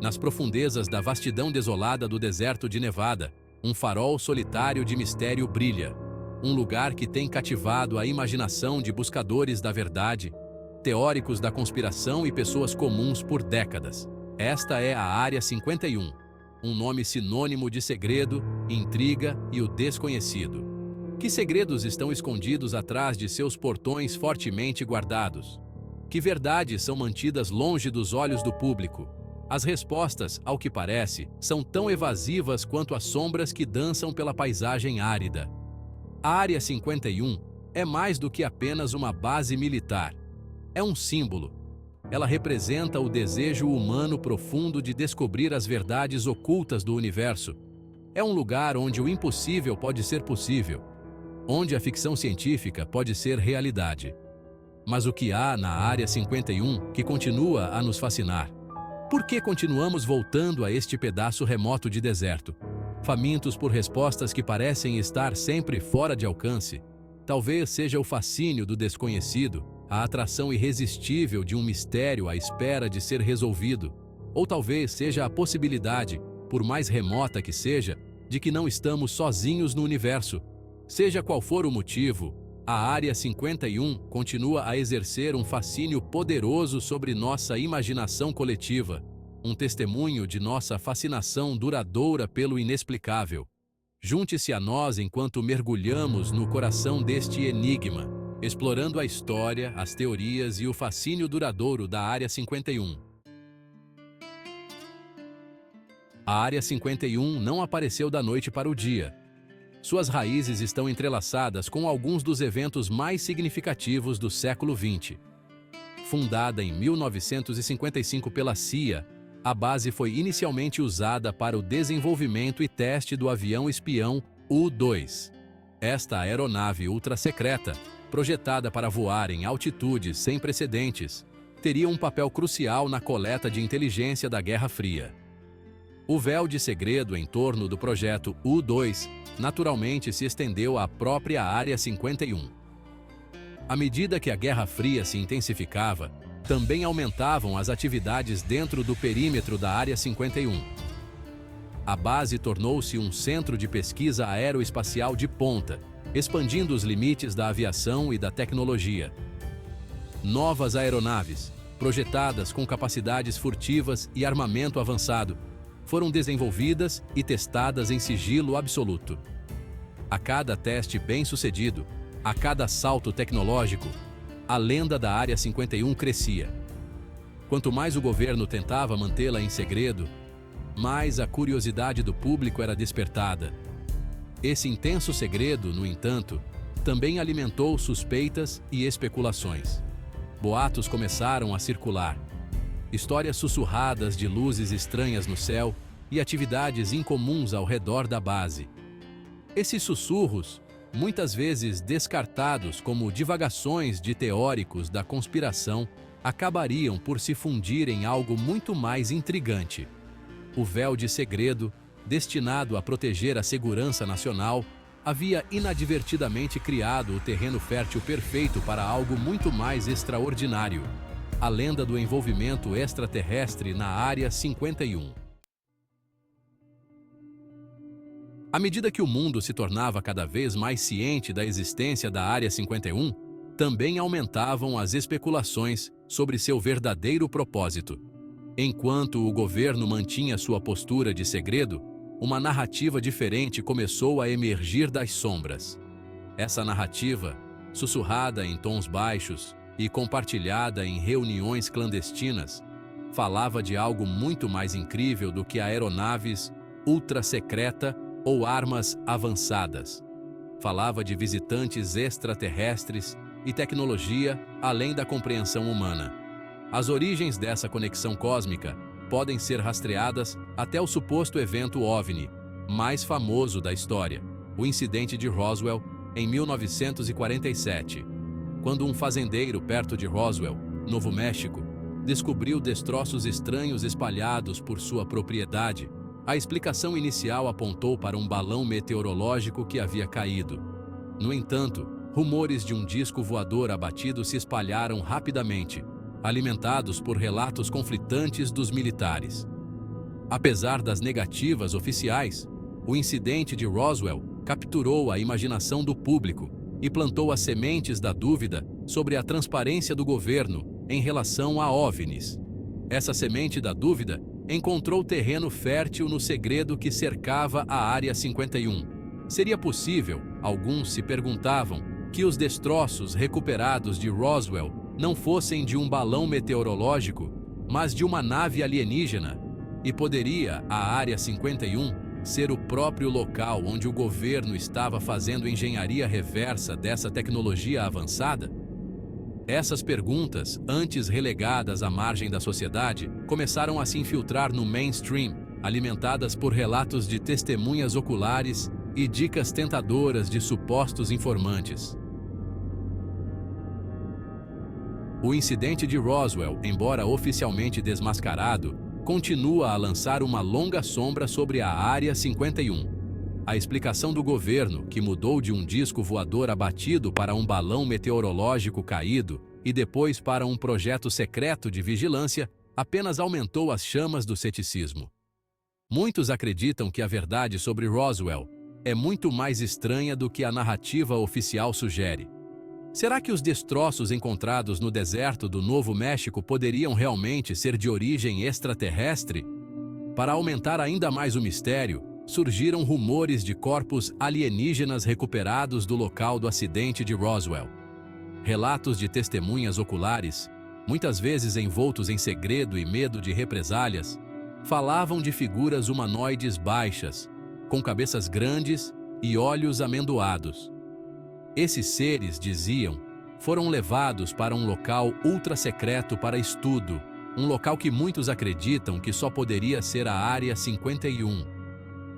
Nas profundezas da vastidão desolada do deserto de Nevada, um farol solitário de mistério brilha. Um lugar que tem cativado a imaginação de buscadores da verdade, teóricos da conspiração e pessoas comuns por décadas. Esta é a Área 51, um nome sinônimo de segredo, intriga e o desconhecido. Que segredos estão escondidos atrás de seus portões fortemente guardados? Que verdades são mantidas longe dos olhos do público? As respostas, ao que parece, são tão evasivas quanto as sombras que dançam pela paisagem árida. A Área 51 é mais do que apenas uma base militar. É um símbolo. Ela representa o desejo humano profundo de descobrir as verdades ocultas do universo. É um lugar onde o impossível pode ser possível, onde a ficção científica pode ser realidade. Mas o que há na Área 51 que continua a nos fascinar? Por que continuamos voltando a este pedaço remoto de deserto? Famintos por respostas que parecem estar sempre fora de alcance? Talvez seja o fascínio do desconhecido, a atração irresistível de um mistério à espera de ser resolvido. Ou talvez seja a possibilidade, por mais remota que seja, de que não estamos sozinhos no universo. Seja qual for o motivo, a Área 51 continua a exercer um fascínio poderoso sobre nossa imaginação coletiva, um testemunho de nossa fascinação duradoura pelo inexplicável. Junte-se a nós enquanto mergulhamos no coração deste enigma, explorando a história, as teorias e o fascínio duradouro da Área 51. A Área 51 não apareceu da noite para o dia. Suas raízes estão entrelaçadas com alguns dos eventos mais significativos do século XX. Fundada em 1955 pela CIA, a base foi inicialmente usada para o desenvolvimento e teste do avião espião U-2. Esta aeronave ultra-secreta, projetada para voar em altitudes sem precedentes, teria um papel crucial na coleta de inteligência da Guerra Fria. O véu de segredo em torno do projeto U-2 naturalmente se estendeu à própria Área 51. À medida que a Guerra Fria se intensificava, também aumentavam as atividades dentro do perímetro da Área 51. A base tornou-se um centro de pesquisa aeroespacial de ponta, expandindo os limites da aviação e da tecnologia. Novas aeronaves, projetadas com capacidades furtivas e armamento avançado, foram desenvolvidas e testadas em sigilo absoluto. A cada teste bem-sucedido, a cada salto tecnológico, a lenda da Área 51 crescia. Quanto mais o governo tentava mantê-la em segredo, mais a curiosidade do público era despertada. Esse intenso segredo, no entanto, também alimentou suspeitas e especulações. Boatos começaram a circular. Histórias sussurradas de luzes estranhas no céu e atividades incomuns ao redor da base. Esses sussurros, muitas vezes descartados como divagações de teóricos da conspiração, acabariam por se fundir em algo muito mais intrigante. O véu de segredo, destinado a proteger a segurança nacional, havia inadvertidamente criado o terreno fértil perfeito para algo muito mais extraordinário: a lenda do envolvimento extraterrestre na Área 51. À medida que o mundo se tornava cada vez mais ciente da existência da Área 51, também aumentavam as especulações sobre seu verdadeiro propósito. Enquanto o governo mantinha sua postura de segredo, uma narrativa diferente começou a emergir das sombras. Essa narrativa, sussurrada em tons baixos e compartilhada em reuniões clandestinas, falava de algo muito mais incrível do que aeronaves ultra-secreta ou armas avançadas. Falava de visitantes extraterrestres e tecnologia além da compreensão humana. As origens dessa conexão cósmica podem ser rastreadas até o suposto evento OVNI mais famoso da história, o incidente de Roswell, em 1947, quando um fazendeiro perto de Roswell, Novo México, descobriu destroços estranhos espalhados por sua propriedade. A explicação inicial apontou para um balão meteorológico que havia caído. No entanto, rumores de um disco voador abatido se espalharam rapidamente, alimentados por relatos conflitantes dos militares. Apesar das negativas oficiais, o incidente de Roswell capturou a imaginação do público e plantou as sementes da dúvida sobre a transparência do governo em relação a OVNIs. Essa semente da dúvida encontrou terreno fértil no segredo que cercava a Área 51. Seria possível, alguns se perguntavam, que os destroços recuperados de Roswell não fossem de um balão meteorológico, mas de uma nave alienígena? E poderia a Área 51 ser o próprio local onde o governo estava fazendo engenharia reversa dessa tecnologia avançada? Essas perguntas, antes relegadas à margem da sociedade, começaram a se infiltrar no mainstream, alimentadas por relatos de testemunhas oculares e dicas tentadoras de supostos informantes. O incidente de Roswell, embora oficialmente desmascarado, continua a lançar uma longa sombra sobre a Área 51. A explicação do governo, que mudou de um disco voador abatido para um balão meteorológico caído e depois para um projeto secreto de vigilância, apenas aumentou as chamas do ceticismo. Muitos acreditam que a verdade sobre Roswell é muito mais estranha do que a narrativa oficial sugere. Será que os destroços encontrados no deserto do Novo México poderiam realmente ser de origem extraterrestre? Para aumentar ainda mais o mistério, surgiram rumores de corpos alienígenas recuperados do local do acidente de Roswell. Relatos de testemunhas oculares, muitas vezes envoltos em segredo e medo de represálias, falavam de figuras humanoides baixas, com cabeças grandes e olhos amendoados. Esses seres, diziam, foram levados para um local ultra-secreto para estudo, um local que muitos acreditam que só poderia ser a Área 51.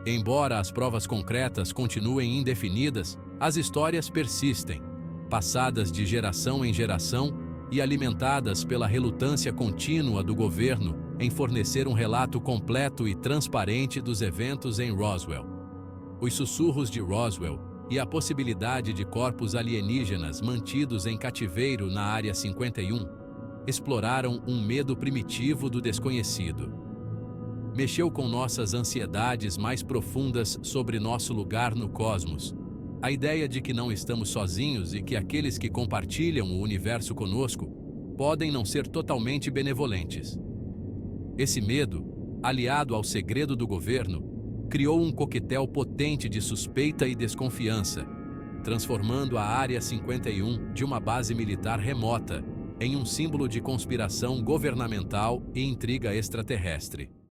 Embora as provas concretas continuem indefinidas, as histórias persistem, passadas de geração em geração e alimentadas pela relutância contínua do governo em fornecer um relato completo e transparente dos eventos em Roswell. Os sussurros de Roswell e a possibilidade de corpos alienígenas mantidos em cativeiro na Área 51 exploraram um medo primitivo do desconhecido. Mexeu com nossas ansiedades mais profundas sobre nosso lugar no cosmos. A ideia de que não estamos sozinhos e que aqueles que compartilham o universo conosco podem não ser totalmente benevolentes. Esse medo, aliado ao segredo do governo, criou um coquetel potente de suspeita e desconfiança, transformando a Área 51 de uma base militar remota em um símbolo de conspiração governamental e intriga extraterrestre.